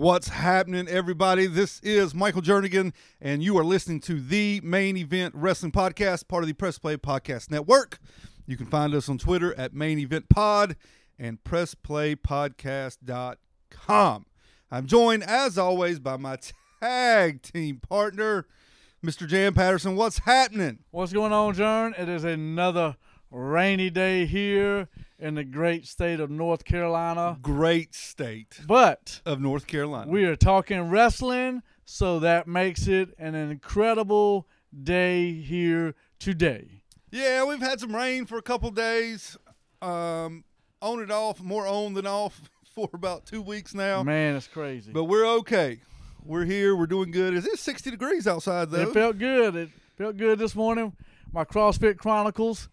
What's happening, everybody? This is Michael Jernigan, and you are listening to the Main Event Wrestling Podcast, part of the Press Play Podcast Network. You can find us on Twitter at Main Event Pod and PressPlayPodcast.com. I'm joined, as always, by my tag team partner, Mr. Jan Patterson. What's happening? What's going on, Jern? It is another rainy day here in the great state of North Carolina. Great state of North Carolina. We are talking wrestling, so that makes it an incredible day here today. Yeah, we've had some rain for a couple days. On and off, more on than off for about 2 weeks now. Man, it's crazy. But we're okay. We're here. We're doing good. It is 60 degrees outside, though. It felt good. It felt good this morning. My CrossFit Chronicles.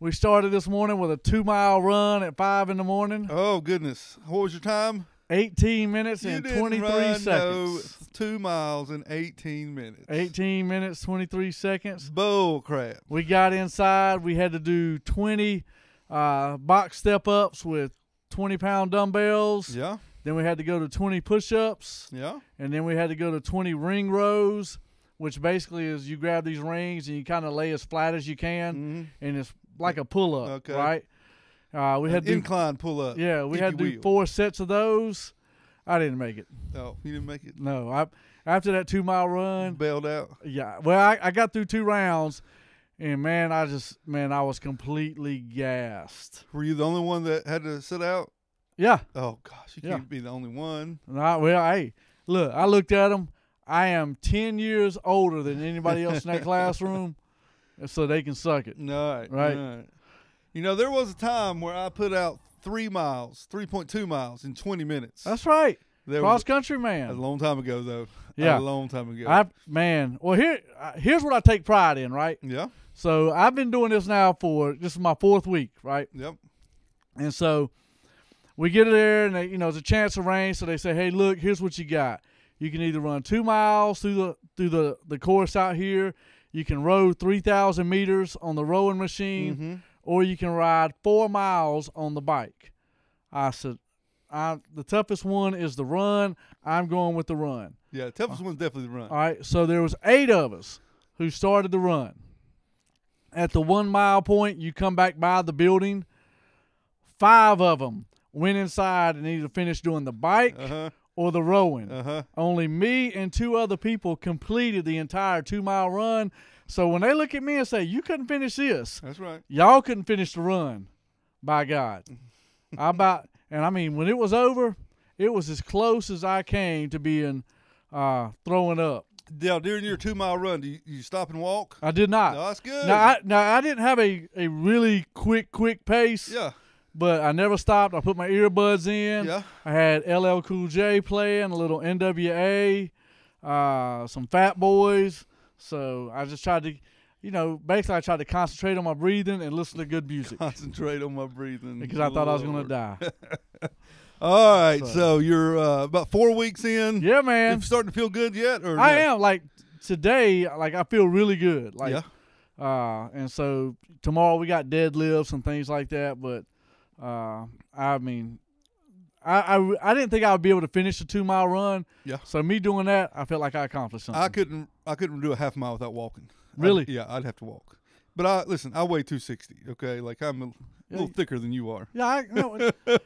We started this morning with a 2-mile run at 5 in the morning. Oh, goodness. What was your time? 18 minutes and 23 seconds. No, 2 miles in 18 minutes. 18 minutes, 23 seconds. Bull crap. We got inside. We had to do 20 box step-ups with 20-pound dumbbells. Yeah. Then we had to go to 20 push-ups. Yeah. And then we had to go to 20 ring rows, which basically is you grab these rings and you kind of lay as flat as you can, and it's like a pull-up, right? We had incline pull-up. Yeah, we had to do 4 sets of those. I didn't make it. Oh, you didn't make it? No. After that 2-mile run. Bailed out? Yeah. Well, I got through 2 rounds, and, man, I was completely gassed. Were you the only one that had to sit out? Yeah. Oh, gosh, you can't be the only one. Well, hey, look, I looked at them. I am 10 years older than anybody else in that classroom, so they can suck it. Right. You know, there was a time where I put out 3.2 miles in 20 minutes. That's right. Cross-country man. A long time ago, though. Yeah. A long time ago. Well, here's what I take pride in, right? Yeah. So I've been doing this now this is my 4th week, right? Yep. And so we get there, and it's a chance of rain, so they say, hey, look, here's what you got. You can either run 2 miles through the course out here. You can row 3,000 meters on the rowing machine, or you can ride 4 miles on the bike. I said, the toughest one is the run. I'm going with the run. Yeah, the toughest one's definitely the run. All right, so there was 8 of us who started the run. At the 1 mile point, you come back by the building. 5 of them went inside and either finished doing the bike or the rowing. Only me and 2 other people completed the entire 2-mile run. So when they look at me and say, you couldn't finish this. That's right. Y'all couldn't finish the run, by God. When it was over, it was as close as I came to being throwing up. Now, during your 2-mile run, do you stop and walk? I did not. No, that's good. Now I didn't have a really quick pace. Yeah. But I never stopped. I put my earbuds in. Yeah. I had LL Cool J playing, a little NWA, some Fat Boys. So I just tried to, basically I tried to concentrate on my breathing and listen to good music. Concentrate on my breathing. Because I thought I was going to die. All right. So you're about 4 weeks in. Yeah, man. You starting to feel good yet? Or I am. Like today, I feel really good. Yeah. And so tomorrow we got deadlifts and things like that. But I didn't think I would be able to finish the 2-mile run. Yeah. So me doing that, I felt like I accomplished something. I couldn't do a half mile without walking. Really? I'd have to walk. But I weigh 260. Okay, like I'm a little thicker than you are. Yeah, I know.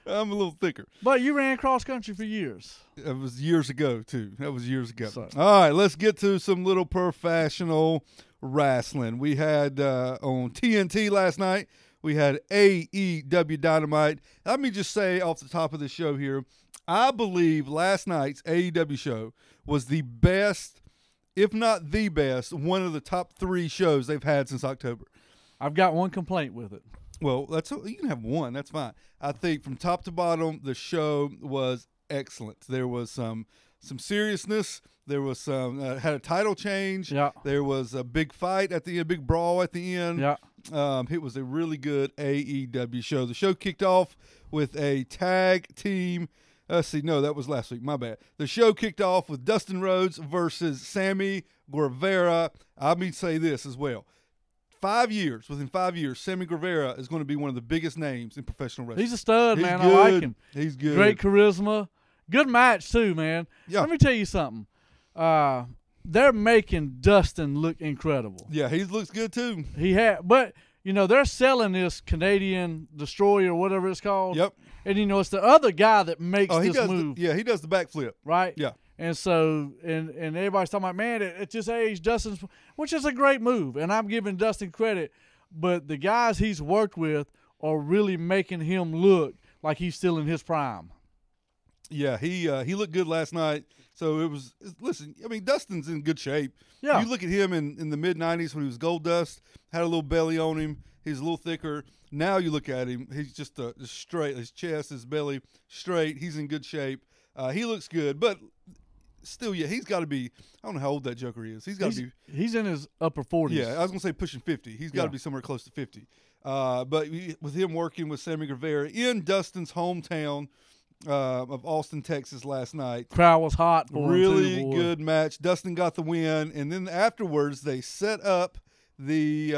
I'm a little thicker. But you ran cross country for years. It was years ago too. That was years ago. So. All right, let's get to some little professional wrestling. We had on TNT last night. We had AEW Dynamite. Let me just say off the top of the show here, I believe last night's AEW show was the best, if not the best, one of the top 3 shows they've had since October. I've got one complaint with it. Well, you can have one. That's fine. I think from top to bottom, the show was excellent. There was some seriousness. There was some had a title change. Yeah. There was a big fight at the end, a big brawl at the end. Yeah. It was a really good AEW show. The show kicked off with a tag team. That was last week. My bad. The show kicked off with Dustin Rhodes versus Sammy Guevara. I mean, say this as well. Within 5 years, Sammy Guevara is going to be one of the biggest names in professional wrestling. He's a stud, man. Good. I like him. He's good. Great charisma. Good match too, man. Yeah. Let me tell you something. They're making Dustin look incredible. Yeah, he looks good too. But they're selling this Canadian Destroyer, whatever it's called. Yep. And it's the other guy that makes this move. He does the backflip. Right. Yeah. And so, and everybody's talking about, man, at this age, Dustin's, which is a great move, and I'm giving Dustin credit. But the guys he's worked with are really making him look like he's still in his prime. Yeah, he looked good last night. So listen, I mean, Dustin's in good shape. Yeah. You look at him in the mid-'90s when he was Gold Dust, had a little belly on him. He's a little thicker. Now you look at him, he's just straight. His chest, his belly, straight. He's in good shape. He looks good, but still, yeah, he's got to be – I don't know how old that Joker is. He's in his upper 40s. Yeah, I was going to say pushing 50. He's got to be somewhere close to 50. But with him working with Sammy Guevara in Dustin's hometown – of Austin, Texas last night. Crowd was hot for really him too, good match. Dustin got the win, and then afterwards they set up the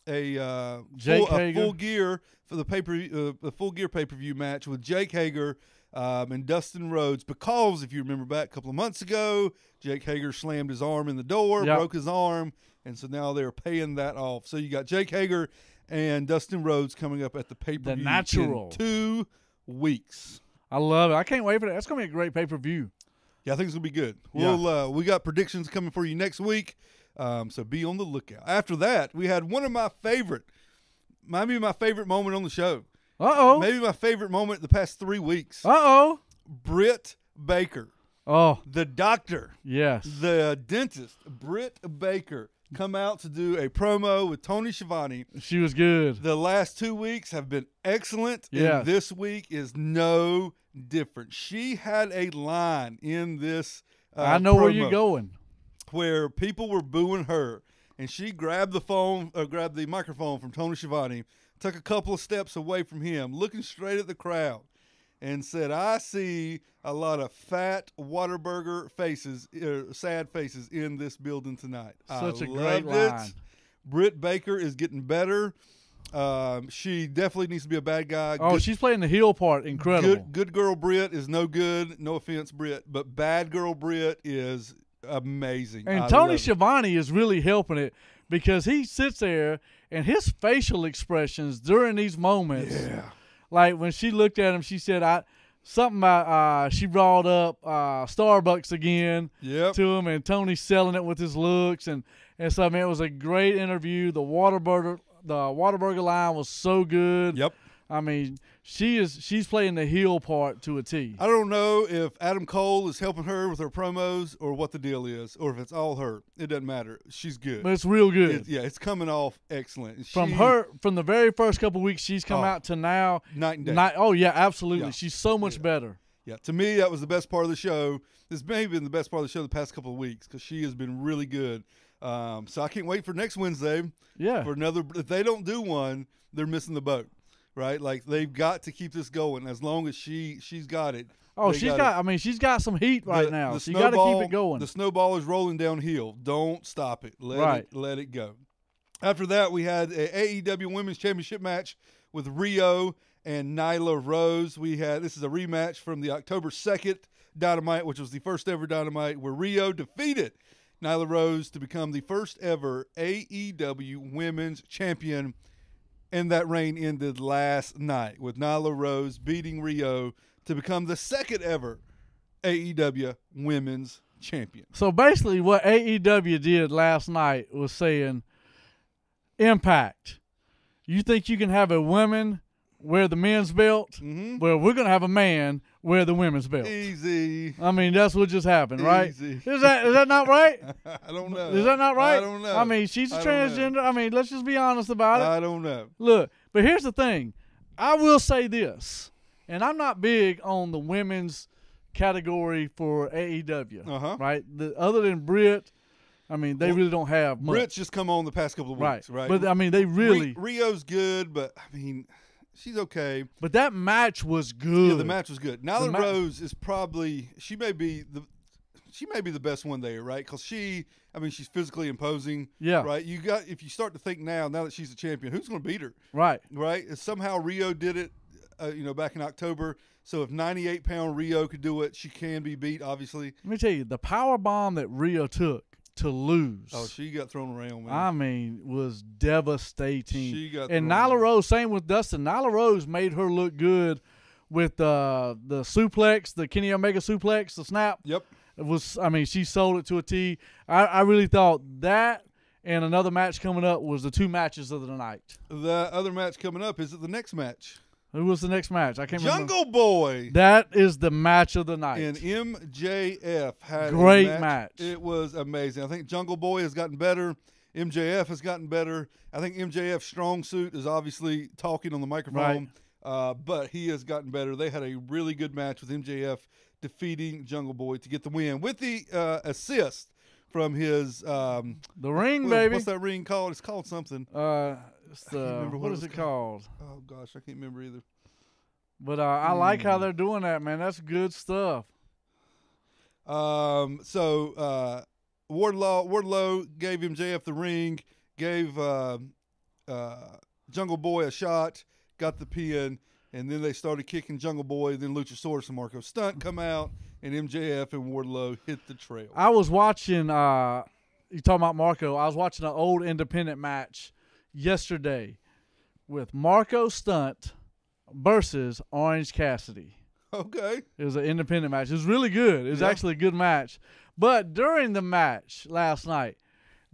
Full Gear for the Full Gear pay-per-view match with Jake Hager and Dustin Rhodes, because if you remember back a couple of months ago, Jake Hager slammed his arm in the door, broke his arm, and so now they're paying that off. So you got Jake Hager and Dustin Rhodes coming up at the pay-per-view in 2 weeks. I love it. I can't wait for that. That's going to be a great pay-per-view. Yeah, I think it's going to be good. We got predictions coming for you next week, so be on the lookout. After that, we had maybe my favorite moment on the show. Uh-oh. Maybe my favorite moment the past 3 weeks. Uh-oh. Britt Baker. Oh. The doctor. Yes. The dentist, Britt Baker, come out to do a promo with Tony Schiavone. She was good. The last 2 weeks have been excellent, yes. and this week is no different. She had a line in this I know promo where you're going. Where people were booing her, and she grabbed the microphone from Tony Schiavone, took a couple of steps away from him, looking straight at the crowd, and said, I see a lot of fat Whataburger faces, sad faces in this building tonight. Such a great line. Britt Baker is getting better. She definitely needs to be a bad guy. Oh, she's playing the heel part incredible. Good girl Britt is no good. No offense, Britt. But bad girl Britt is amazing. And Tony Schiavone is really helping it, because he sits there and his facial expressions during these moments. Yeah. Like when she looked at him, she said, something about she brought up Starbucks again to him, and Tony's selling it with his looks, and so I mean, it was a great interview. The Whataburger line was so good. Yep. I mean, she's playing the heel part to a T. I don't know if Adam Cole is helping her with her promos or what the deal is, or if it's all her. It doesn't matter. She's good. But it's real good. It's coming off excellent. From the very first couple of weeks she's come out to now. Night and day. Oh, yeah, absolutely. Yeah. She's so much better. Yeah, to me, that was the best part of the show. This may have been the best part of the show the past couple of weeks, because she has been really good. So I can't wait for next Wednesday. Yeah. For another. If they don't do one, they're missing the boat. Right, like they've got to keep this going as long as she's got it. Oh, she's got some heat right now. So you got to keep it going. The snowball is rolling downhill. Don't stop it. Let it go. After that, we had an AEW Women's Championship match with Rio and Nyla Rose. This is a rematch from the October 2nd Dynamite, which was the first ever Dynamite, where Rio defeated Nyla Rose to become the first ever AEW Women's Champion. And that reign ended last night with Nyla Rose beating Rio to become the second ever AEW Women's Champion. So basically what AEW did last night was saying, Impact, you think you can have a woman wear the men's belt? Mm-hmm. Well, we're going to have a man wear the women's belt. Easy. I mean, that's what just happened, right? Easy. Is that not right? I don't know. Is that not right? I don't know. I mean, she's a transgender. I mean, let's just be honest about it. I don't know. Look, but here's the thing. I will say this, and I'm not big on the women's category for AEW, right? Other than Britt, I mean, they really don't have much. Britt's just come on the past couple of weeks, right? But, I mean, they really – Rio's good, but, I mean – she's okay. But that match was good. Yeah, the match was good. Nyla Rose is probably – she may be the best one there, right? Because she's physically imposing. Yeah. Right? If you start to think now that she's a champion, who's going to beat her? Right. Right? And somehow Rio did it. back in October. So if 98-pound Rio could do it, she can be beat, obviously. Let me tell you, the power bomb that Rio took to lose. Oh, she got thrown around, man. I mean, was devastating. She got and thrown Nyla Rose, same with Dustin. Nyla Rose made her look good with the suplex, the Kenny Omega suplex, the snap. Yep. She sold it to a T. I really thought that and another match coming up was the two matches of the night. The other match coming up, is it the next match? Who was the next match? I can't remember. Jungle Boy. That is the match of the night. And MJF had great a match. It was amazing. I think Jungle Boy has gotten better. MJF has gotten better. I think MJF's strong suit is obviously talking on the microphone, but he has gotten better. They had a really good match with MJF defeating Jungle Boy to get the win with the assist from his the ring, baby. What's that ring called? It's called something. It's the what is it called? Oh gosh, I can't remember either. But I like how they're doing that, man. That's good stuff. So Wardlow gave MJF the ring, gave Jungle Boy a shot, got the pin, and then they started kicking Jungle Boy. Then Luchasaurus and Marco Stunt come out, and MJF and Wardlow hit the trail. I was watching. You talking about Marco? I was watching an old independent match yesterday with Marco Stunt versus Orange Cassidy. Okay. It was an independent match. It was really good. It was actually a good match. But during the match last night,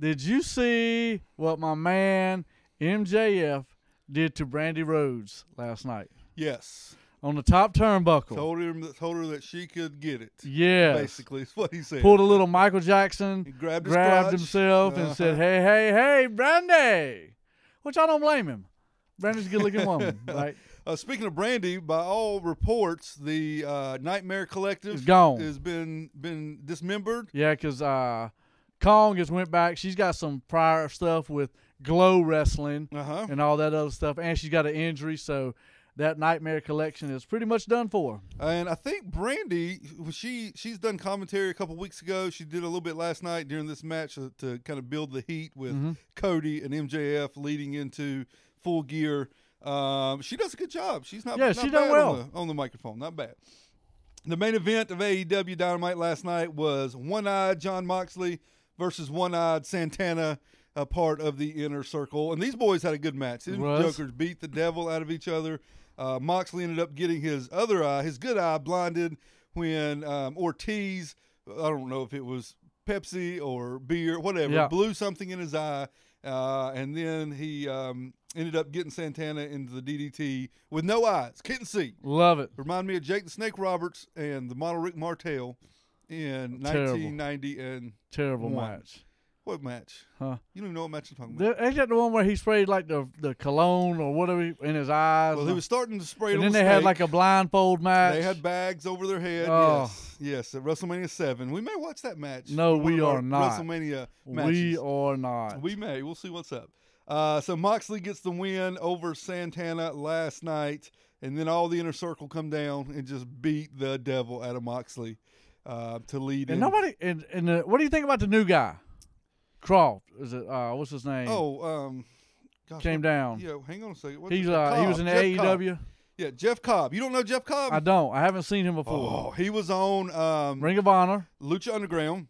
did you see what my man MJF did to Brandy Rhodes last night? Yes. On the top turnbuckle. Told her that she could get it. Yeah. Basically, is what he said. Pulled a little Michael Jackson. He grabbed himself and said, hey, Brandy. Which I don't blame him. Brandy's a good-looking woman, right? Speaking of Brandy, by all reports, the Nightmare Collective is gone. Has been dismembered. Yeah, because Kong has went back. She's got some prior stuff with Glow Wrestling and all that other stuff, and she's got an injury, so that Nightmare Collection is pretty much done for her. And I think Brandy, she's done commentary a couple weeks ago. She did a little bit last night during this match to kind of build the heat with Cody and MJF leading into Full Gear. She does a good job. She's not she bad done well on the microphone. Not bad. The main event of AEW Dynamite last night was One-Eyed Jon Moxley versus One-Eyed Santana, a part of the Inner Circle. And these boys had a good match. These jokers beat the devil out of each other. Moxley ended up getting his other eye, his good eye, blinded when Ortiz, I don't know if it was Pepsi or beer, whatever, blew something in his eye. And then he ended up getting Santana into the DDT with no eyes. Couldn't see. Love it. Remind me of Jake the Snake Roberts and the model Rick Martel in 1990 and terrible match. What match? Huh? You don't even know what match I'm talking about. Ain't that the one where he sprayed like the cologne or whatever in his eyes? Well, he was starting to spray it on and the then they snake. had like a blindfold match. They had bags over their head. Oh. Yes, at WrestleMania 7. We may watch that match. No, we are not. WrestleMania matches. We are not. We may. We'll see what's up. So Moxley gets the win over Santana last night, and then all the Inner Circle come down and just beat the devil out of Moxley to lead. And nobody. And what do you think about the new guy? Croft, is it? What's his name? Came down. Yeah, hang on a second. He was in the AEW. Yeah, Jeff Cobb. You don't know Jeff Cobb? I don't. I haven't seen him before. Oh, he was on Ring of Honor, Lucha Underground.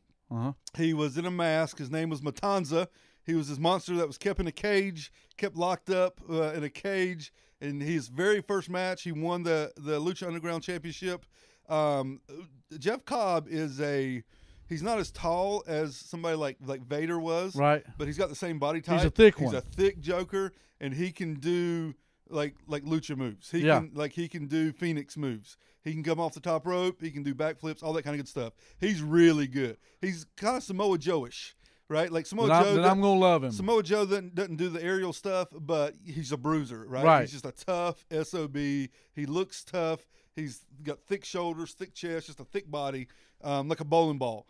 He was in a mask. His name was Matanza. He was this monster that was kept in a cage, kept locked up in a cage. And his very first match, he won the Lucha Underground Championship. Jeff Cobb is he's not as tall as somebody like Vader was, right? But he's got the same body type. He's a thick one. He's a thick joker, and he can do like lucha moves. He can do Phoenix moves. He can come off the top rope. He can do backflips, all that kind of good stuff. He's really good. He's kind of Samoa Joe-ish, right? Like Samoa Joe. Then I'm gonna love him. Samoa Joe doesn't do the aerial stuff, but he's a bruiser, right? He's just a tough SOB. He looks tough. He's got thick shoulders, thick chest, just a thick body, like a bowling ball.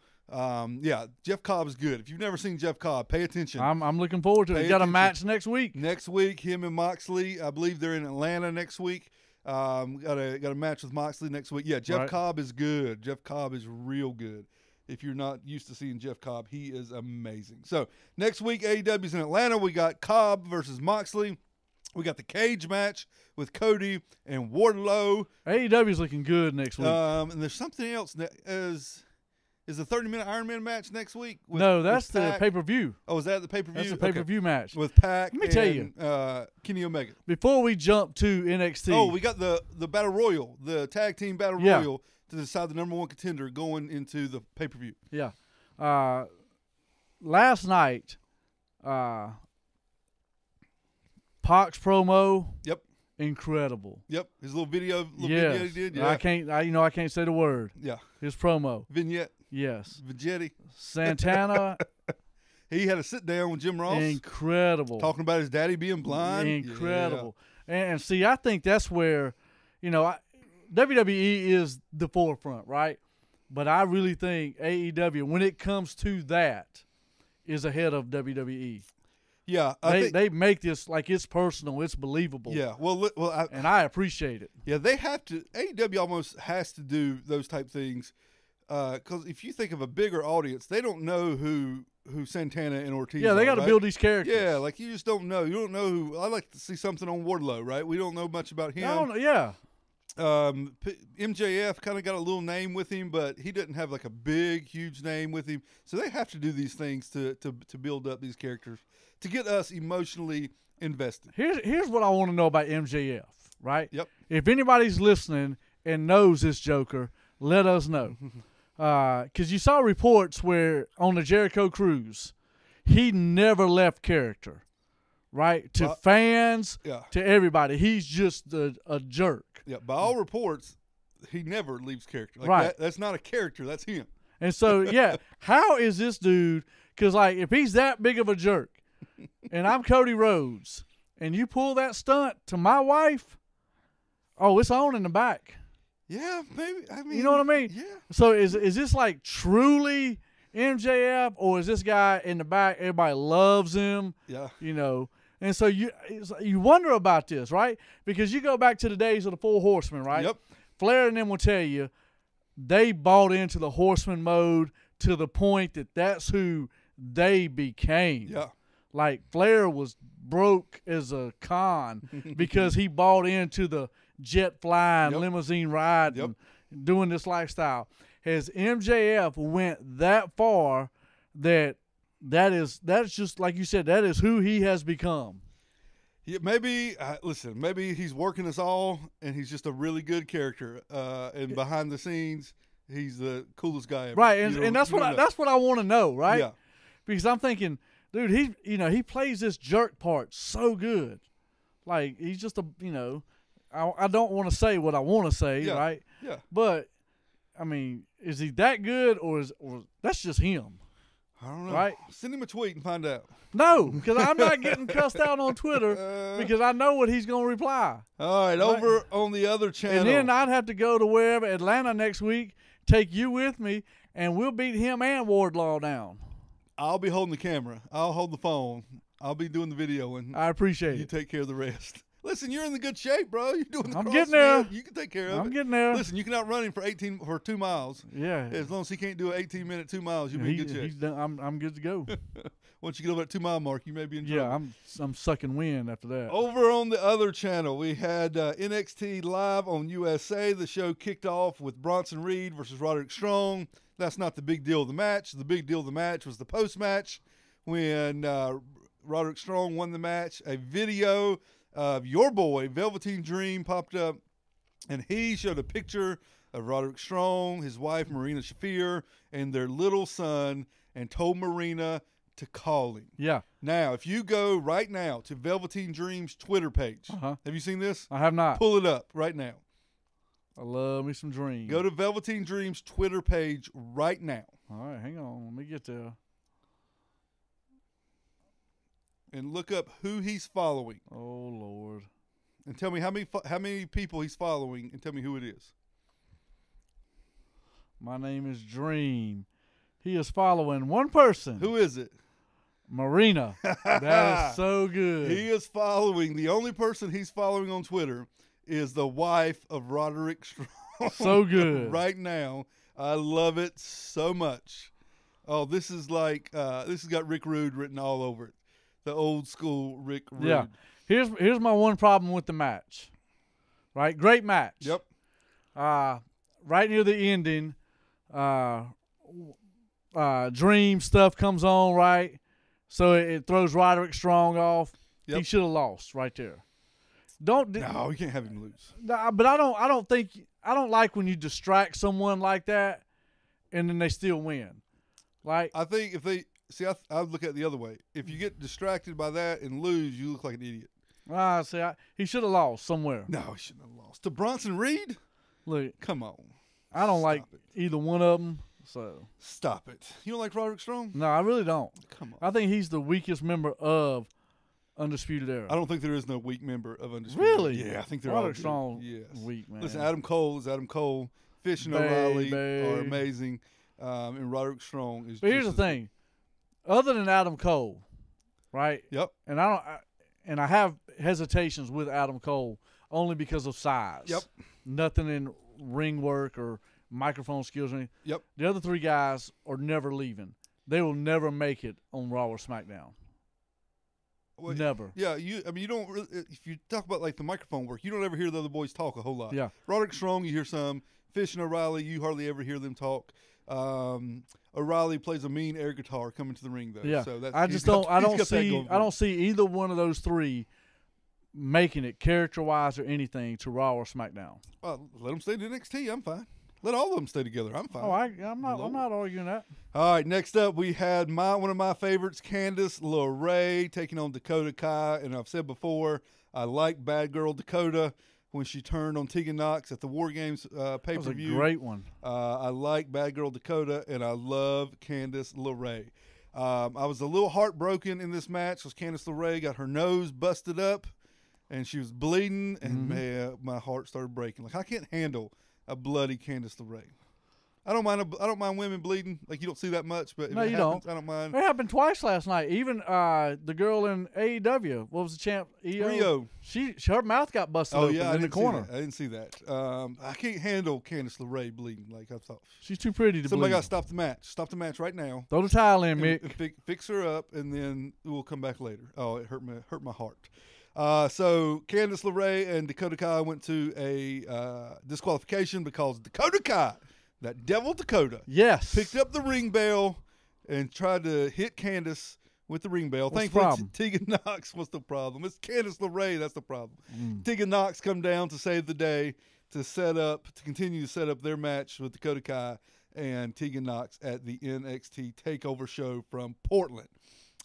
Jeff Cobb is good. If you've never seen Jeff Cobb, pay attention. I'm looking forward to it. He's got a match next week. Next week, him and Moxley. I believe they're in Atlanta next week. Got a match with Moxley next week. Yeah, Jeff Cobb is good. Jeff Cobb is real good. If you're not used to seeing Jeff Cobb, he is amazing. So next week, AEW's in Atlanta. We got Cobb versus Moxley. We got the cage match with Cody and Wardlow. AEW's looking good next week. And there's something else. Is the 30-minute Iron Man match next week? No, that's the pay-per-view. Oh, is that the pay-per-view? That's the pay-per-view match. With Pac Let me tell you. Kenny Omega. Before we jump to NXT. Oh, we got the Battle Royal, the Tag Team Battle Royal to decide the number one contender going into the pay-per-view. Yeah. Last night, Pac's promo. Yep. Incredible. Yep. His little video he did. Yeah. I can't say the word. Yeah. His promo. Vignette. Yes. Vignetti. Santana. He had a sit down with Jim Ross. Incredible. Talking about his daddy being blind. Incredible. Yeah. And see, I think that's where, WWE is the forefront, right? But I really think AEW, when it comes to that, is ahead of WWE. Yeah, they make this like it's personal, it's believable. Yeah, and I appreciate it. Yeah, they have to. AEW almost has to do those type things because if you think of a bigger audience, they don't know who Santana and Ortiz. Yeah, they got to build these characters. Yeah, like you just don't know. You don't know who. I like to see something on Wardlow, right? We don't know much about him. I don't know. Yeah. MJF kind of got a little name with him, but he didn't have like a big, huge name with him. So they have to do these things to build up these characters to get us emotionally invested. Here's what I want to know about MJF, right? Yep. If anybody's listening and knows this Joker, let us know. Because you saw reports where on the Jericho cruise, he never left character, right? To fans, to everybody. He's just a jerk. Yeah, by all reports, he never leaves character. Like right. That's not a character. That's him. And so, yeah, how is this dude? Because, like, if he's that big of a jerk, and I'm Cody Rhodes, and you pull that stunt to my wife, oh, it's on in the back. Yeah, maybe. I mean, you know what I mean? Yeah. So is this like truly MJF, or is this guy in the back? Everybody loves him. Yeah. And so you wonder about this, right? Because you go back to the days of the Four Horsemen, right? Yep. Flair and them will tell you they bought into the Horseman mode to the point that that's who they became. Yeah. Like Flair was broke as a con because he bought into the jet flying, limousine ride, and doing this lifestyle. Has MJF went that far that's just like you said, that is who he has become. Yeah, maybe maybe he's working us all, and he's just a really good character. And behind the scenes, he's the coolest guy ever. Right, and that's what I want to know, right? Yeah. Because I'm thinking, dude, he plays this jerk part so good. Like he's just I don't want to say what I want to say, right? Yeah. But I mean, is he that good, or that's just him? I don't know. Right? Send him a tweet and find out. No, because I'm not getting cussed out on Twitter because I know what he's going to reply. All right, over on the other channel. And then I'd have to go to wherever, Atlanta next week, take you with me, and we'll beat him and Wardlaw down. I'll be holding the camera. I'll hold the phone. I'll be doing the video, and I appreciate you it. take care of the rest. Listen, you're in the good shape, bro. You're doing the I'm CrossFit. getting there. You can take care of it. I'm getting there. Listen, you can outrun him for 2 miles. Yeah. As long as he can't do an 18-minute 2 miles, you'll be in good shape. He's done, I'm good to go. Once you get over that 2 mile mark, you may be in trouble. Yeah, I'm sucking wind after that. Over on the other channel, we had NXT Live on USA. The show kicked off with Bronson Reed versus Roderick Strong. That's not the big deal of the match. The big deal of the match was the post-match when Roderick Strong won the match. A video of your boy, Velveteen Dream, popped up, and he showed a picture of Roderick Strong, his wife, Marina Shafir, and their little son, and told Marina to call him. Yeah. Now, if you go right now to Velveteen Dream's Twitter page, have you seen this? I have not. Pull it up right now. I love me some Dream. Go to Velveteen Dream's Twitter page right now. All right, hang on. Let me get there. And look up who he's following. Oh, Lord. And tell me how many people he's following, and tell me who it is. My name is Dream. He is following one person. Who is it? Marina. That is so good. He is following, the only person he's following on Twitter is the wife of Roderick Strong. So good. Right now. I love it so much. Oh, this is like, this has got Rick Rude written all over it. The old school Rick Rude. Yeah. Here's my one problem with the match. Right, great match. Yep. Right near the ending, Dream stuff comes on, right? So it throws Roderick Strong off. Yep. He should have lost right there. No, you can't have him lose. But I don't like when you distract someone like that, and then they still win. Like, I think if they see, I would look at it the other way. If you get distracted by that and lose, you look like an idiot. He should have lost somewhere. No, he shouldn't have lost to Bronson Reed. Look, come on. I don't like either one of them. So stop it. You don't like Roderick Strong? No, I really don't. Come on. I think he's the weakest member of Undisputed Era. I don't think there is no weak member of Undisputed Really? Era. Yeah, I think they're Roderick all Strong. Yes. Weak, man. Listen, Adam Cole is Adam Cole. Fish and O'Reilly are amazing, and Roderick Strong is. But here's the thing: other than Adam Cole, right? Yep. And I have hesitations with Adam Cole only because of size. Yep. Nothing in ring work or microphone skills or anything. Yep. The other three guys are never leaving. They will never make it on Raw or SmackDown. Well, never. Yeah, you don't really, if you talk about like the microphone work, you don't ever hear the other boys talk a whole lot. Yeah. Roderick Strong, you hear some. Fish and O'Reilly, you hardly ever hear them talk. O'Reilly plays a mean air guitar coming to the ring though. Yeah. So that's, I don't see either one of those three making it character-wise or anything to Raw or SmackDown. Well, let them stay to NXT. I'm fine. Let all of them stay together. I'm fine. Oh, I'm not arguing that. All right, next up we had one of my favorites, Candice LeRae, taking on Dakota Kai. And I've said before, I like Bad Girl Dakota when she turned on Tegan Nox at the War Games pay-per-view. That was a great one. I like Bad Girl Dakota, and I love Candice LeRae. I was a little heartbroken in this match because Candice LeRae got her nose busted up, and she was bleeding, and man, my heart started breaking. Like, I can't handle a bloody Candice LeRae. I don't mind women bleeding. Like, you don't see that much, but if it happens, I don't mind. It happened twice last night. Even the girl in AEW, what was the champ? Rio. Her mouth got busted open in the corner. I didn't see that. I can't handle Candice LeRae bleeding. Like, I thought she's too pretty to bleed. Somebody got to stop the match. Stop the match right now. Throw the towel in, Mick. Fix her up, and then we'll come back later. Oh, it hurt my heart. So Candice LeRae and Dakota Kai went to a disqualification because Dakota Kai, that devil Dakota, picked up the ring bell and tried to hit Candice with the ring bell. Thankfully, Tegan Nox was the problem. It's Candice LeRae that's the problem. Tegan Nox come down to save the day, to continue to set up their match with Dakota Kai and Tegan Nox at the NXT TakeOver show from Portland.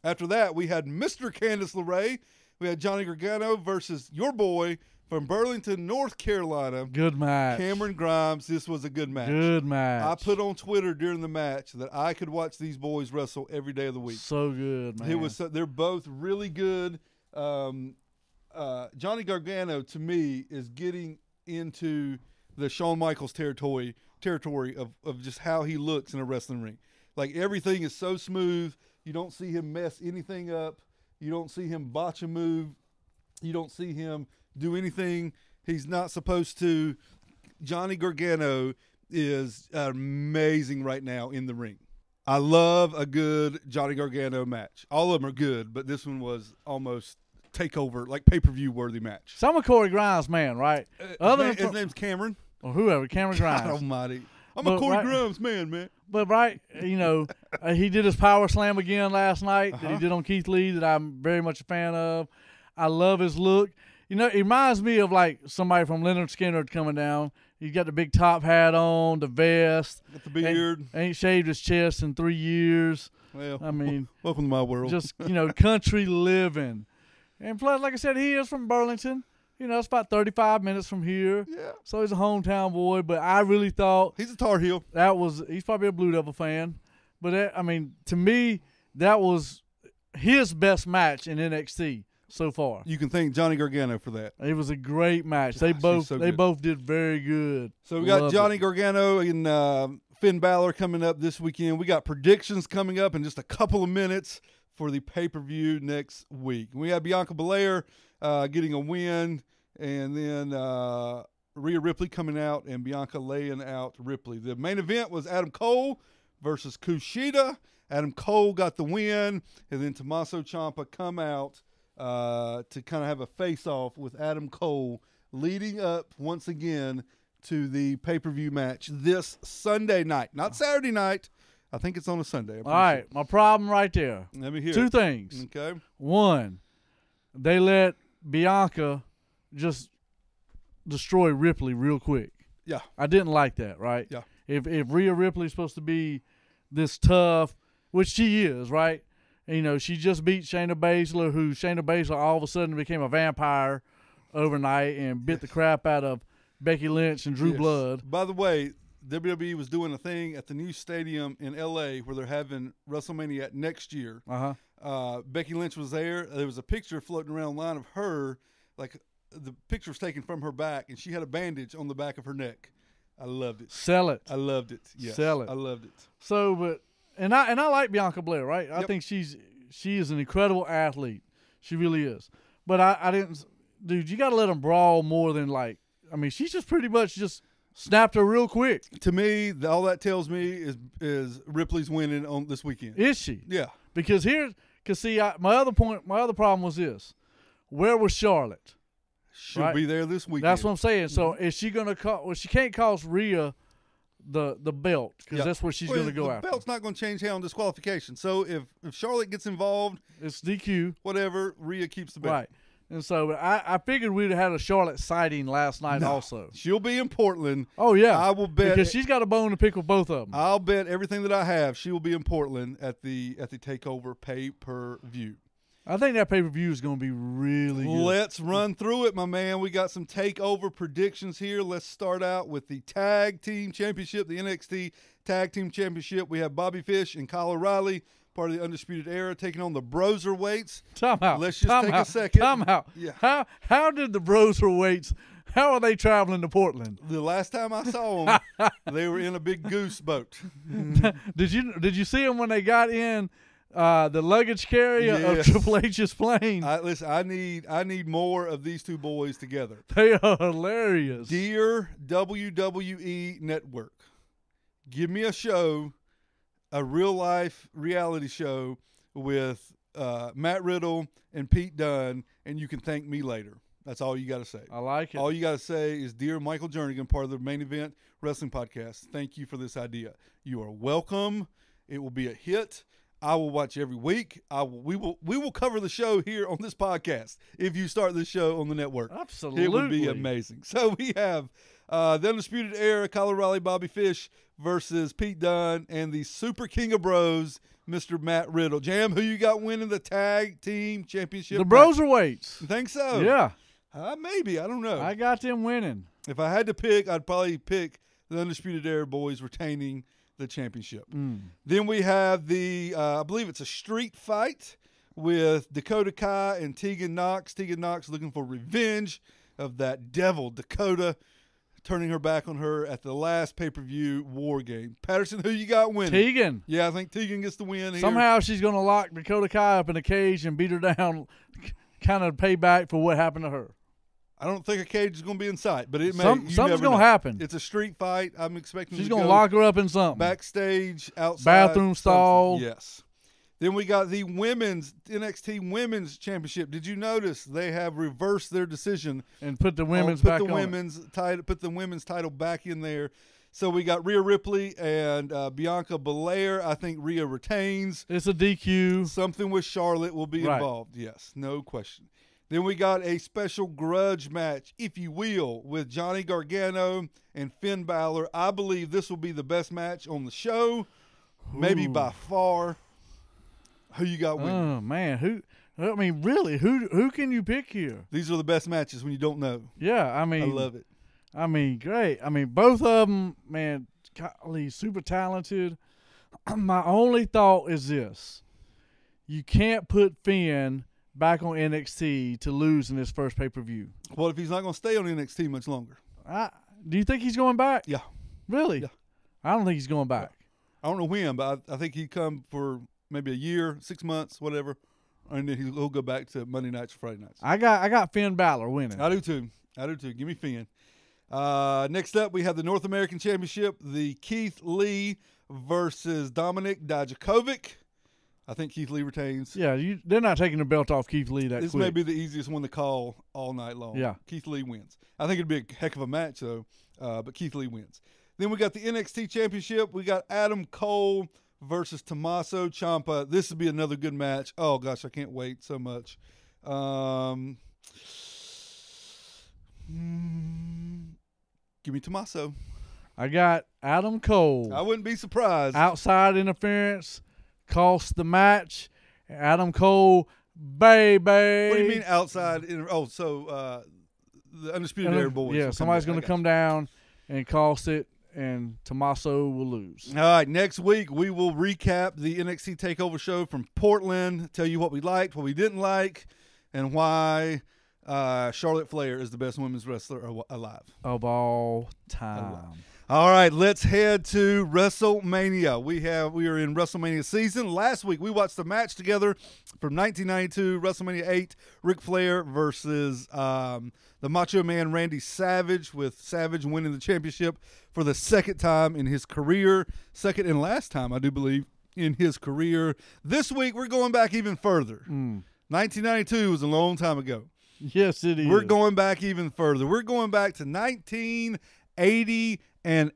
After that, we had Mr. Candice LeRae. We had Johnny Gargano versus your boy from Burlington, North Carolina. Good match. Cameron Grimes. This was a good match. Good match. I put on Twitter during the match that I could watch these boys wrestle every day of the week. So good, man. They're both really good. Johnny Gargano, to me, is getting into the Shawn Michaels territory of just how he looks in a wrestling ring. Like, everything is so smooth. You don't see him mess anything up. You don't see him botch a move. You don't see him do anything he's not supposed to. Johnny Gargano is amazing right now in the ring. I love a good Johnny Gargano match. All of them are good, but this one was almost takeover, like pay-per-view worthy match. So I'm a Corey Grimes man, right? His name's Cameron. Or whoever, Cameron Grimes. God almighty. I'm a Corey Grimes man. But, he did his power slam again last night that he did on Keith Lee that I'm very much a fan of. I love his look. It reminds me of, like, somebody from Leonard Skinner coming down. He's got the big top hat on, the vest. Got the beard. Ain't shaved his chest in 3 years. Well, I mean. Welcome to my world. Just, country living. And plus, like I said, he is from Burlington. It's about 35 minutes from here. Yeah. So he's a hometown boy. But I really thought. He's a Tar Heel. He's probably a Blue Devil fan. But, to me, that was his best match in NXT so far. You can thank Johnny Gargano for that. It was a great match. They both did very good. So we got Johnny Gargano and Finn Balor coming up this weekend. We got predictions coming up in just a couple of minutes for the pay-per-view next week. We have Bianca Belair getting a win, and then Rhea Ripley coming out and Bianca laying out Ripley. The main event was Adam Cole versus Kushida. Adam Cole got the win, and then Tommaso Ciampa come out to kind of have a face-off with Adam Cole leading up once again to the pay-per-view match this Sunday night. Not Saturday night. I think it's on a Sunday. All right, my problem right there. Let me hear Two it. things. Okay. One, they let Bianca just destroy Ripley real quick. Yeah. I didn't like that, right? Yeah. If Rhea Ripley's supposed to be this tough, which she is, right? And, she just beat Shayna Baszler, who Shayna Baszler all of a sudden became a vampire overnight and bit the crap out of Becky Lynch and Drew Blood. By the way, WWE was doing a thing at the new stadium in L.A. where they're having WrestleMania next year. Becky Lynch was there. There was a picture floating around online of her, like the picture was taken from her back, and she had a bandage on the back of her neck. I loved it. Sell it. I loved it. Yes. Sell it. I loved it. So, but and I like Bianca Belair, right? I think she is an incredible athlete. She really is. But I didn't, dude. You got to let them brawl more than she's just pretty much just snapped her real quick. To me, all that tells me is Ripley's winning on this weekend. Is she? Yeah. Because my other problem was this: where was Charlotte? She'll be there this weekend. That's what I'm saying. So is she going to call? Well, she can't cost Rhea the belt because that's what she's going to go after. The belt's not going to change on disqualification. So if Charlotte gets involved, it's DQ. Whatever, Rhea keeps the belt. Right. And so I figured we'd have had a Charlotte sighting last night also. She'll be in Portland. Oh, yeah. I will bet. Because she's got a bone to pick with both of them. I'll bet everything that I have she will be in Portland at the TakeOver pay-per-view. I think that pay-per-view is going to be really good. Let's run through it, my man. We got some TakeOver predictions here. Let's start out with the Tag Team Championship, the NXT Tag Team Championship. We have Bobby Fish and Kyle O'Reilly, part of the Undisputed Era, taking on the Broserweights. Time out. Let's just take a second. Time out. Yeah. How did the Broserweights, how are they traveling to Portland? The last time I saw them, they were in a big goose boat. Did you see them when they got in the luggage carrier of Triple H's plane? Listen, I need more of these two boys together. They are hilarious. Dear WWE Network, give me a show, a real-life reality show with Matt Riddle and Pete Dunne, and you can thank me later. That's all you got to say. I like it. All you got to say is, Dear Michael Jernigan, part of the Main Event Wrestling Podcast, thank you for this idea. You are welcome. It will be a hit. I will watch every week. We will cover the show here on this podcast if you start this show on the network. Absolutely. It would be amazing. So we have the Undisputed Era, Kyle O'Reilly, Bobby Fish versus Pete Dunne and the Super King of Bros, Mr. Matt Riddle. Jam, who you got winning the Tag Team Championship? The Broserweights. You think so? Yeah. Maybe. I don't know. I got them winning. If I had to pick, I'd probably pick the Undisputed Era boys retaining the championship. Then we have the, I believe it's a street fight with Dakota Kai and Tegan Nox. Tegan Nox looking for revenge of that devil Dakota, turning her back on her at the last pay-per-view War Game. Patterson, who you got winning? Tegan. Yeah, I think Tegan gets the win here. Somehow she's going to lock Dakota Kai up in a cage and beat her down, kind of pay back for what happened to her. I don't think a cage is going to be in sight, but it may. Something's going to happen. It's a street fight. I'm expecting she's going to lock her up in something. Backstage, outside. Bathroom stall. Yes. Then we got the NXT Women's Championship. Did you notice they have reversed their decision and put the women's back on? Put the women's title back in there. So we got Rhea Ripley and Bianca Belair. I think Rhea retains. It's a DQ. Something with Charlotte will be involved. Yes, no question. Then we got a special grudge match, if you will, with Johnny Gargano and Finn Balor. I believe this will be the best match on the show, maybe by far. Who you got winning? Oh, man. Who can you pick here? These are the best matches when you don't know. Yeah, I love it. Great. Both of them, man, golly, super talented. My only thought is this. You can't put Finn back on NXT to lose in his first pay-per-view. Well, if he's not going to stay on NXT much longer. Do you think he's going back? Yeah. Really? Yeah. I don't think he's going back. I don't know when, but I think he'd come for maybe a year, 6 months, whatever, and then he'll go back to Monday nights or Friday nights. I got Finn Balor winning. I do too. Give me Finn. Next up, we have the North American Championship, the Keith Lee versus Dominik Dijakovic. I think Keith Lee retains. Yeah, they're not taking the belt off Keith Lee that This quick. may be the easiest one to call all night long. Yeah. Keith Lee wins. I think it'd be a heck of a match, though, but Keith Lee wins. Then we got the NXT Championship. We got Adam Cole versus Tommaso Ciampa. This would be another good match. Oh, gosh, I can't wait so much. Give me Tommaso. I got Adam Cole. I wouldn't be surprised. Outside interference cost the match. Adam Cole, baby. What do you mean outside? The Undisputed Era Boys. Yeah, somebody's going to come down and cost it, and Tommaso will lose. All right, next week we will recap the NXT TakeOver show from Portland, tell you what we liked, what we didn't like, and why Charlotte Flair is the best women's wrestler alive. Of all time. Alive. All right, let's head to WrestleMania. We are in WrestleMania season. Last week we watched the match together from 1992, WrestleMania 8, Ric Flair versus the Macho Man Randy Savage, with Savage winning the championship for the second time in his career, second and last time, I do believe, in his career. This week we're going back even further. 1992 was a long time ago. Yes, it is. We're going back even further. We're going back to 1988 in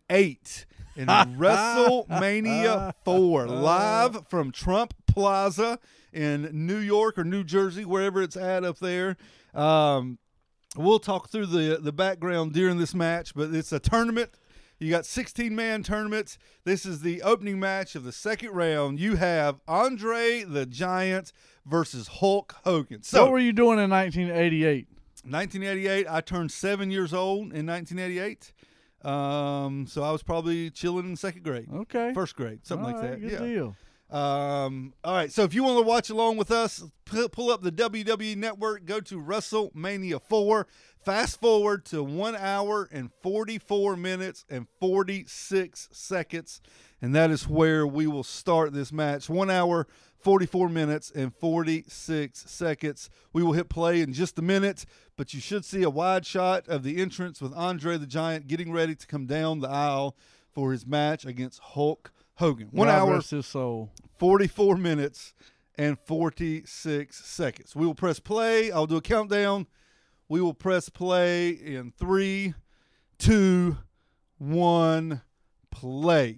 WrestleMania 4, live from Trump Plaza in New York or New Jersey, wherever it's at up there. We'll talk through the background during this match, but it's a tournament. You got 16-man tournaments. This is the opening match of the second round. You have Andre the Giant versus Hulk Hogan. So, what were you doing in 1988? 1988, I turned 7 years old in 1988. So I was probably chilling in second grade. Okay. First grade, something All like right, that. Good deal. All right, so if you want to watch along with us, pull up the WWE Network, go to WrestleMania 4, fast forward to 1 hour and 44 minutes and 46 seconds, and that is where we will start this match. 1 hour, 44 minutes and 46 seconds. We will hit play in just a minute, but you should see a wide shot of the entrance with Andre the Giant getting ready to come down the aisle for his match against Hulk Hogan. 1 hour, rest his soul. 44 minutes and 46 seconds. We will press play. I'll do a countdown. We will press play in 3, 2, 1, play.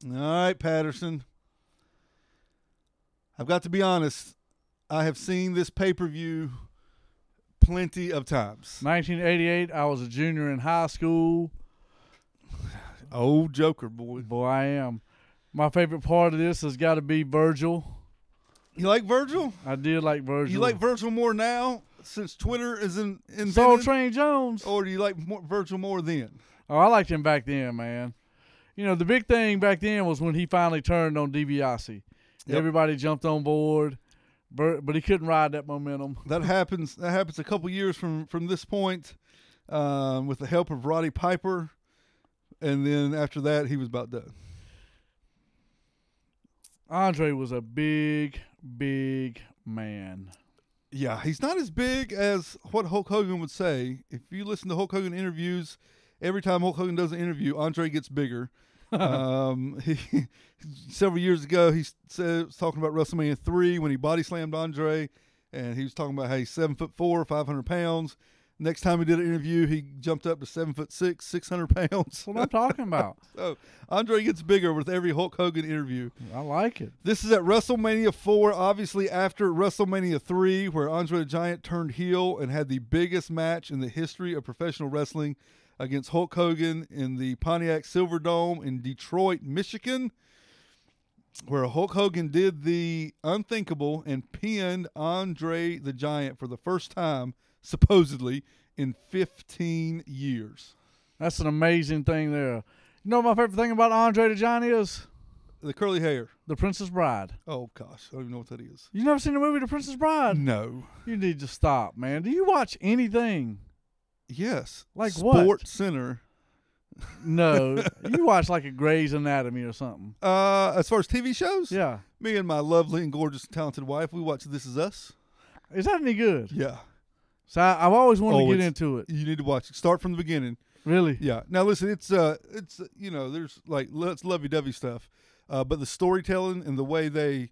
All right, Patterson. I've got to be honest. I have seen this pay-per-view plenty of times. 1988, I was a junior in high school. Old Joker, boy. Boy, I am. My favorite part of this has got to be Virgil. You like Virgil? I did like Virgil. You like Virgil more now since Twitter is invented? Soul Train Jones. Or do you like Virgil more then? Oh, I liked him back then, man. You know, the big thing back then was when he finally turned on DiBiase. Yep. Everybody jumped on board, but he couldn't ride that momentum. That happens a couple years from this point with the help of Roddy Piper. And then after that, he was about done. Andre was a big, big man. Yeah, he's not as big as what Hulk Hogan would say. If you listen to Hulk Hogan interviews, every time Hulk Hogan does an interview, Andre gets bigger. Several years ago, he was talking about WrestleMania 3 when he body slammed Andre, and he was talking about how he's 7'4", 500 pounds. Next time he did an interview, he jumped up to 7'6", 600 pounds. That's what I'm talking about. So Andre gets bigger with every Hulk Hogan interview. I like it. This is at WrestleMania 4, obviously after WrestleMania 3, where Andre the Giant turned heel and had the biggest match in the history of professional wrestling against Hulk Hogan in the Pontiac Silverdome in Detroit, Michigan, where Hulk Hogan did the unthinkable and pinned Andre the Giant for the first time, supposedly, in 15 years. That's an amazing thing there. You know what my favorite thing about Andre the Giant is? The curly hair. The Princess Bride. Oh, gosh. I don't even know what that is. You never seen the movie The Princess Bride? No. You need to stop, man. Do you watch anything? Yes. Like Sports what? Sports Center. No. You watch like a Grey's Anatomy or something. As far as TV shows? Yeah. Me and my lovely and gorgeous and talented wife, we watch This Is Us. Is that any good? Yeah. So I've always wanted to get into it. You need to watch it. Start from the beginning. Really? Yeah. Now listen, it's you know, there's like let's lovey-dovey stuff. but the storytelling and the way they,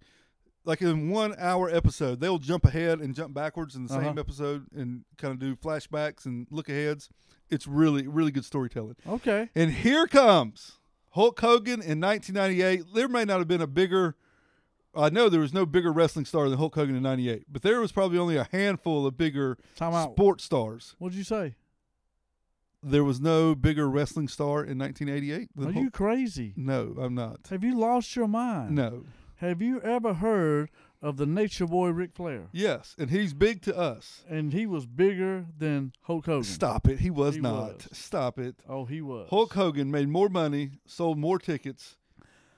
like in 1 hour episode, they'll jump ahead and jump backwards in the same episode and kind of do flashbacks and look aheads. It's really, really good storytelling. Okay. And here comes Hulk Hogan in 1998. There may not have been a bigger, I know there was no bigger wrestling star than Hulk Hogan in 98, but there was probably only a handful of bigger sports stars. What'd you say? There was no bigger wrestling star in 1988 than Are Hulk. you crazy? No, I'm not. Have you lost your mind? No. Have you ever heard of the Nature Boy Ric Flair? Yes, and he's big to us. And he was bigger than Hulk Hogan. Stop it. He was not. Stop it. Oh, he was. Hulk Hogan made more money, sold more tickets.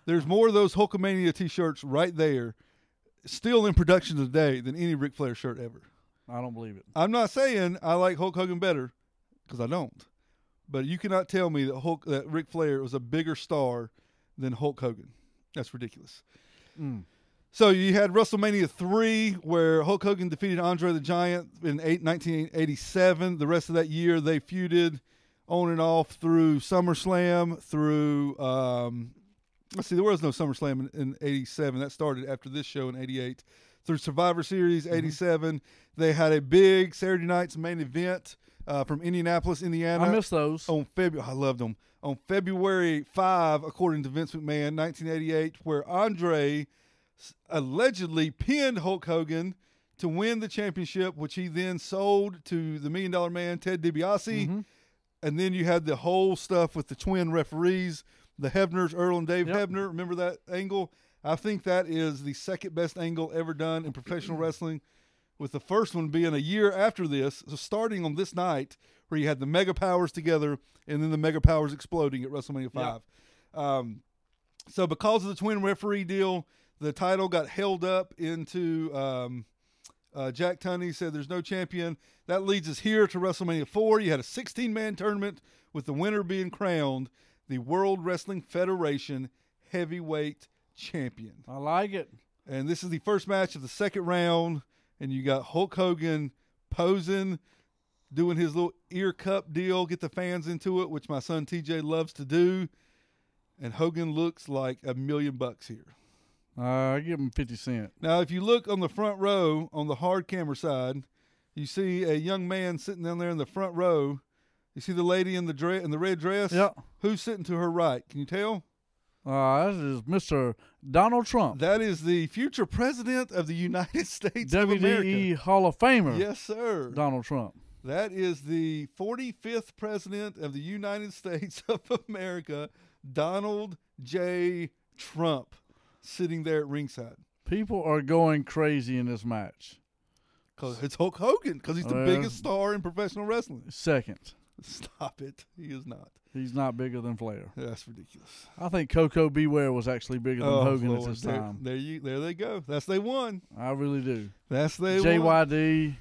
There's more of those Hulkamania T-shirts right there, still in production today, than any Ric Flair shirt ever. I don't believe it. I'm not saying I like Hulk Hogan better, because I don't. But you cannot tell me that Ric Flair was a bigger star than Hulk Hogan. That's ridiculous. So you had WrestleMania 3, where Hulk Hogan defeated Andre the Giant in 1987. The rest of that year, they feuded on and off through SummerSlam, through let's see, there was no SummerSlam in 87. That started after this show in 88. Through Survivor Series 87. They had a big Saturday night's main event from Indianapolis, Indiana. I miss those. I loved them. On February 5, according to Vince McMahon, 1988, where Andre allegedly pinned Hulk Hogan to win the championship, which he then sold to the $1 Million Man, Ted DiBiase. And then you had the whole stuff with the twin referees, the Hebners, Earl and Dave Hebner. Remember that angle? I think that is the second best angle ever done in professional wrestling, with the first one being a year after this. So starting on this night, where you had the Mega Powers together and then the Mega Powers exploding at WrestleMania 5. So because of the twin referee deal, the title got held up into Jack Tunney said there's no champion. That leads us here to WrestleMania 4. You had a 16-man tournament with the winner being crowned the World Wrestling Federation heavyweight champion. I like it. And this is the first match of the second round, and you got Hulk Hogan posing, doing his little ear cup deal, get the fans into it, which my son TJ loves to do. And Hogan looks like $1 million here. I give him 50 cents. Now, if you look on the front row, on the hard camera side, you see a young man sitting down there in the front row. You see the lady in the red dress? Yep. Who's sitting to her right? Can you tell? This is Mr. Donald Trump. That is the future president of the United States of America. WWE Hall of Famer. Yes, sir. Donald Trump. That is the 45th president of the United States of America, Donald J. Trump, sitting there at ringside. People are going crazy in this match. Because it's Hulk Hogan, because he's the biggest star in professional wrestling. Second. Stop it. He is not. He's not bigger than Flair. That's ridiculous. I think Coco Beware was actually bigger than Hogan Lord, at this time. There they go. That's they won. I really do. That's they won. JYD.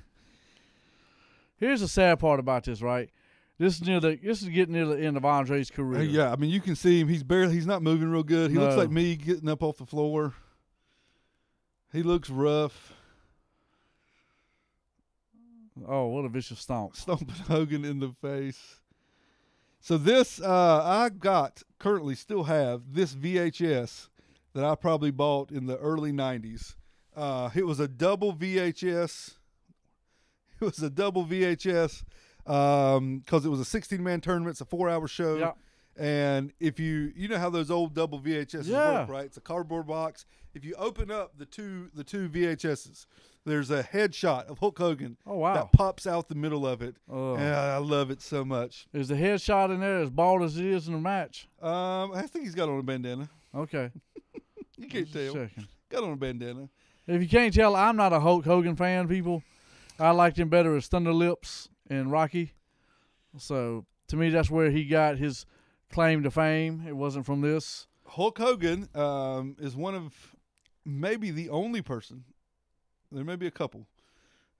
Here's the sad part about this, right? This is getting near the end of Andre's career. Yeah, I mean you can see him. He's not moving real good. He looks like me getting up off the floor. He looks rough. Oh, what a vicious stomp. Stomping Hogan in the face. So this, I currently still have this VHS that I probably bought in the early 90s. It was a double VHS. It was a double VHS because it was a 16-man tournament. It's a 4-hour show. Yeah. And if you know how those old double VHSs work, right? It's a cardboard box. If you open up the two VHSs, there's a headshot of Hulk Hogan. Oh, wow. That pops out the middle of it. And I love it so much. Is the headshot in there as bald as it is in the match? I think he's got on a bandana. Okay. You can't tell. Got on a bandana. If you can't tell, I'm not a Hulk Hogan fan, people. I liked him better as Thunder Lips and Rocky. So, to me, that's where he got his claim to fame. It wasn't from this. Hulk Hogan is one of maybe the only person, there may be a couple,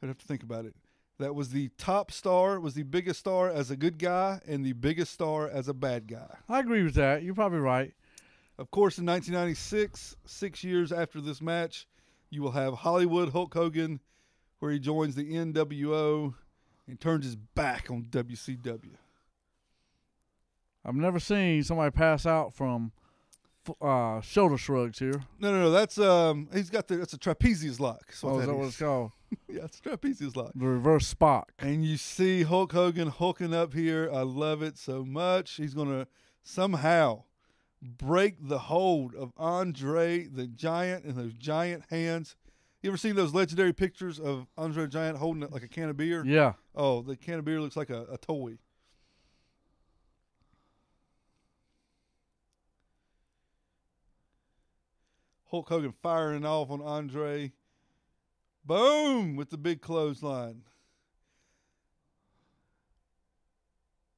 I'd have to think about it, that was the top star, was the biggest star as a good guy and the biggest star as a bad guy. I agree with that. You're probably right. Of course, in 1996, 6 years after this match, you will have Hollywood Hulk Hogan, where he joins the NWO and turns his back on WCW. I've never seen somebody pass out from shoulder shrugs here. No. That's he's got that's a trapezius lock. Is that what it's called? Yeah, it's a trapezius lock. The reverse Spock. And you see Hulk Hogan hulking up here. I love it so much. He's gonna somehow break the hold of Andre the Giant and those giant hands. You ever seen those legendary pictures of Andre the Giant holding it like a can of beer? Yeah. Oh, the can of beer looks like a toy. Hulk Hogan firing off on Andre. Boom! With the big clothesline.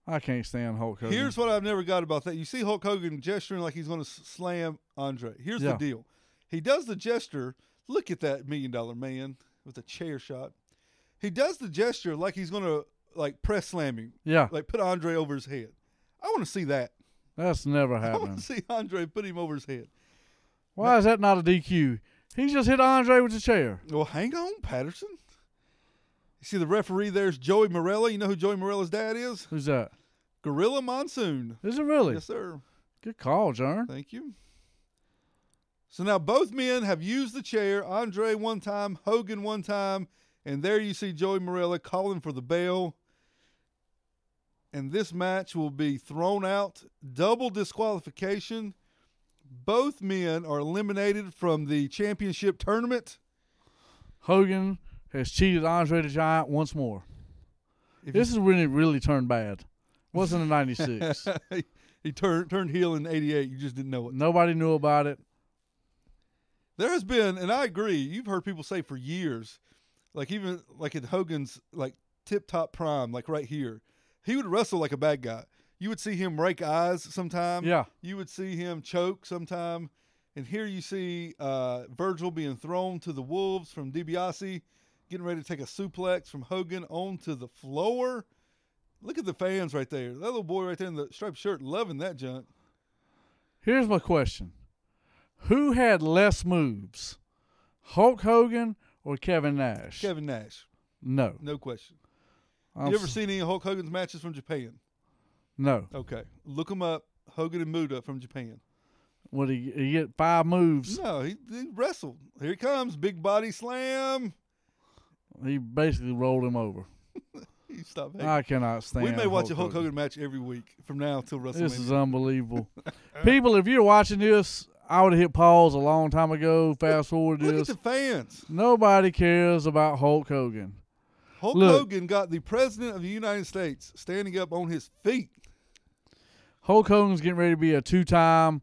I can't stand Hulk Hogan. Here's what I've never got about that. You see Hulk Hogan gesturing like he's going to slam Andre. Here's the deal. He does the gesture. Look at that $1 Million Man with a chair shot. He does the gesture like he's going to like press slam him. Yeah. Like put Andre over his head. I want to see that. That's never I happening. want to see Andre put him over his head. Why is that not a DQ? He just hit Andre with the chair. Well, hang on, Patterson. You see the referee there's Joey Morella. You know who Joey Morella's dad is? Who's that? Gorilla Monsoon. Is it really? Yes, sir. Good call, John. Thank you. So now both men have used the chair. Andre one time, Hogan one time, and there you see Joey Morella calling for the bell. And this match will be thrown out. Double disqualification. Both men are eliminated from the championship tournament. Hogan has cheated Andre the Giant once more. This is when it really turned bad. Wasn't in 96. He turned heel in 88. You just didn't know it. Nobody knew about it. There has been, and I agree, you've heard people say for years, like even like in Hogan's like tip-top prime, like right here, he would wrestle like a bad guy. You would see him rake eyes sometime. Yeah. You would see him choke sometime. And here you see Virgil being thrown to the wolves from DiBiase, getting ready to take a suplex from Hogan onto the floor. Look at the fans right there. That little boy right there in the striped shirt loving that junk. Here's my question. Who had less moves, Hulk Hogan or Kevin Nash? Kevin Nash. No. No question. You ever seen any of Hulk Hogan's matches from Japan? No. Okay. Look them up. Hogan and Muta from Japan. What, he get 5 moves? No, he wrestled. Here he comes. Big body slam. He basically rolled him over. Stop hating. I cannot stand We may watch a Hulk Hulk Hogan match every week from now till WrestleMania. This is unbelievable. People, if you're watching this, I would have hit pause a long time ago. Fast forward this. Look at the fans. Nobody cares about Hulk Hogan. Hulk Hogan got the President of the United States standing up on his feet. Hulk Hogan's getting ready to be a 2-time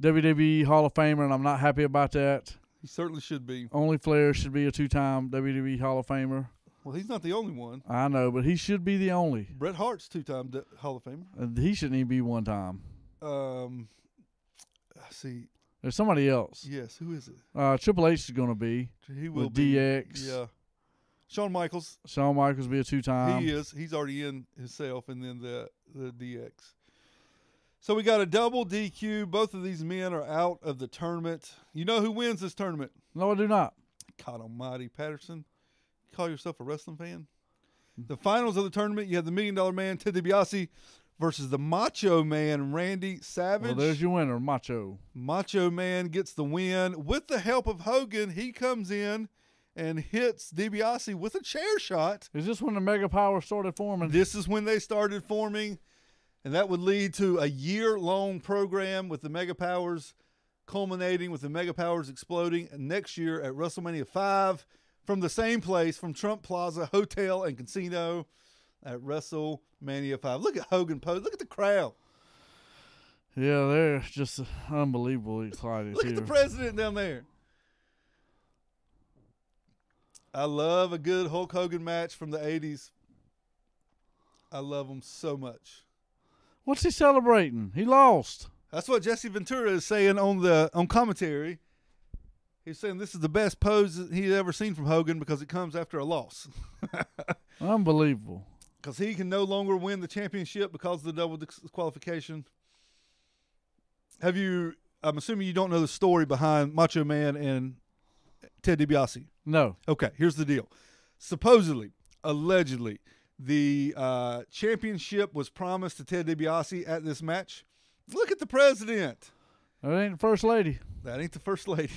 WWE Hall of Famer, and I'm not happy about that. He certainly should be. Only Flair should be a 2-time WWE Hall of Famer. Well, he's not the only one. I know, but he should be the only. Bret Hart's 2-time Hall of Famer. He shouldn't even be 1 time. Let's see. There's somebody else. Yes, who is it? Triple H is going to be. He will with be. DX. Yeah. Shawn Michaels. Shawn Michaels will be a 2-time. He is. He's already in himself, and then the DX. So we got a double DQ. Both of these men are out of the tournament. You know who wins this tournament? No, I do not. God almighty, Patterson. You call yourself a wrestling fan? The finals of the tournament, you have the $1 Million Man, Ted DiBiase, versus the Macho Man, Randy Savage. Well, there's your winner, Macho. Macho Man gets the win. With the help of Hogan, he comes in and hits DiBiase with a chair shot. Is this when the Mega Power started forming? This is when they started forming, and that would lead to a year-long program with the Mega Powers, culminating with the Mega Powers exploding next year at WrestleMania 5 from the same place, from Trump Plaza Hotel and Casino at WrestleMania 5. Look at Hogan pose. Look at the crowd. Yeah, they're just unbelievably excited. Look at the president down there. I love a good Hulk Hogan match from the 80s. I love them so much. What's he celebrating? He lost. That's what Jesse Ventura is saying on commentary. He's saying this is the best pose he's ever seen from Hogan because it comes after a loss. Unbelievable. Because he can no longer win the championship because of the double disqualification. I'm assuming you don't know the story behind Macho Man and Ted DiBiase. No. Okay, here's the deal. Supposedly, allegedly, the championship was promised to Ted DiBiase at this match. Look at the president. That ain't the first lady. That ain't the first lady.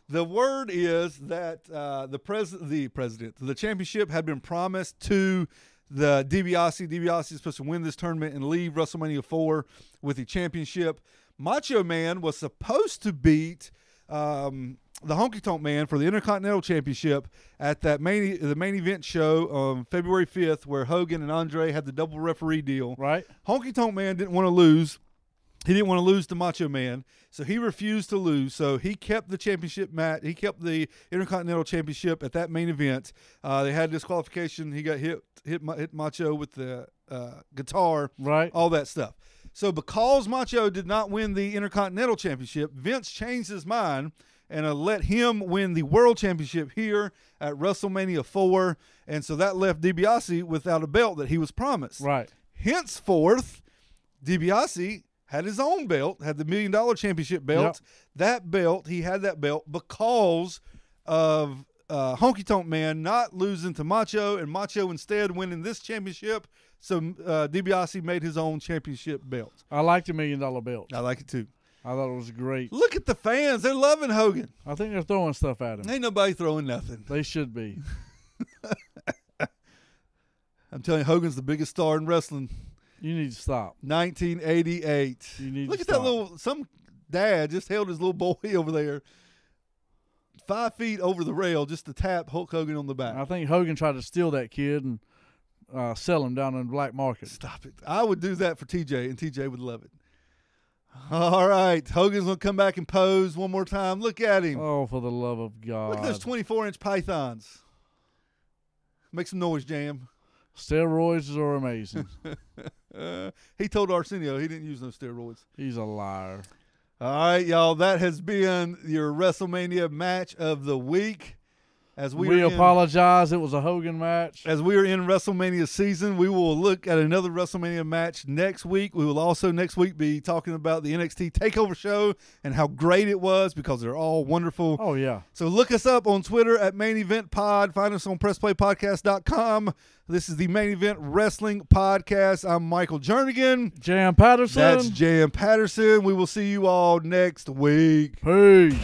The word is that the championship had been promised to the DiBiase. DiBiase is supposed to win this tournament and leave WrestleMania 4 with the championship. Macho Man was supposed to beat the Honky Tonk Man for the Intercontinental Championship at the main event show on February 5th, where Hogan and Andre had the double referee deal. Right. Honky Tonk Man didn't want to lose. He didn't want to lose to Macho Man, so he refused to lose. So he kept the championship match. He kept the Intercontinental Championship at that main event. They had disqualification. He got hit Macho with the guitar. Right. All that stuff. So because Macho did not win the Intercontinental Championship, Vince changed his mind and let him win the World Championship here at WrestleMania 4. And so that left DiBiase without a belt that he was promised. Right. Henceforth, DiBiase had his own belt, had the $1 Million Championship belt. Yep. That belt, he had that belt because of Honky Tonk Man not losing to Macho, and Macho instead winning this championship. So DiBiase made his own championship belt. I like the $1 Million belt. I like it too. I thought it was great. Look at the fans. They're loving Hogan. I think they're throwing stuff at him. Ain't nobody throwing nothing. They should be. I'm telling you, Hogan's the biggest star in wrestling. You need to stop. 1988. You need Look to at that some dad just held his little boy over there 5 feet over the rail just to tap Hulk Hogan on the back. I think Hogan tried to steal that kid and sell him down in the black market. Stop it. I would do that for TJ, and TJ would love it. All right. Hogan's going to come back and pose one more time. Look at him. Oh, for the love of God. Look at those 24-inch pythons. Make some noise, Jam. Steroids are amazing. He told Arsenio he didn't use no steroids. He's a liar. All right, y'all. That has been your WrestleMania match of the week. As we apologize. It was a Hogan match. As we are in WrestleMania season, we will look at another WrestleMania match next week. We will also next week be talking about the NXT TakeOver show and how great it was, because they're all wonderful. Oh, yeah. So look us up on Twitter at Main Event Pod. Find us on PressPlayPodcast.com. This is the Main Event Wrestling Podcast. I'm Michael Jernigan. Jan Patterson. That's Jan Patterson. We will see you all next week. Peace.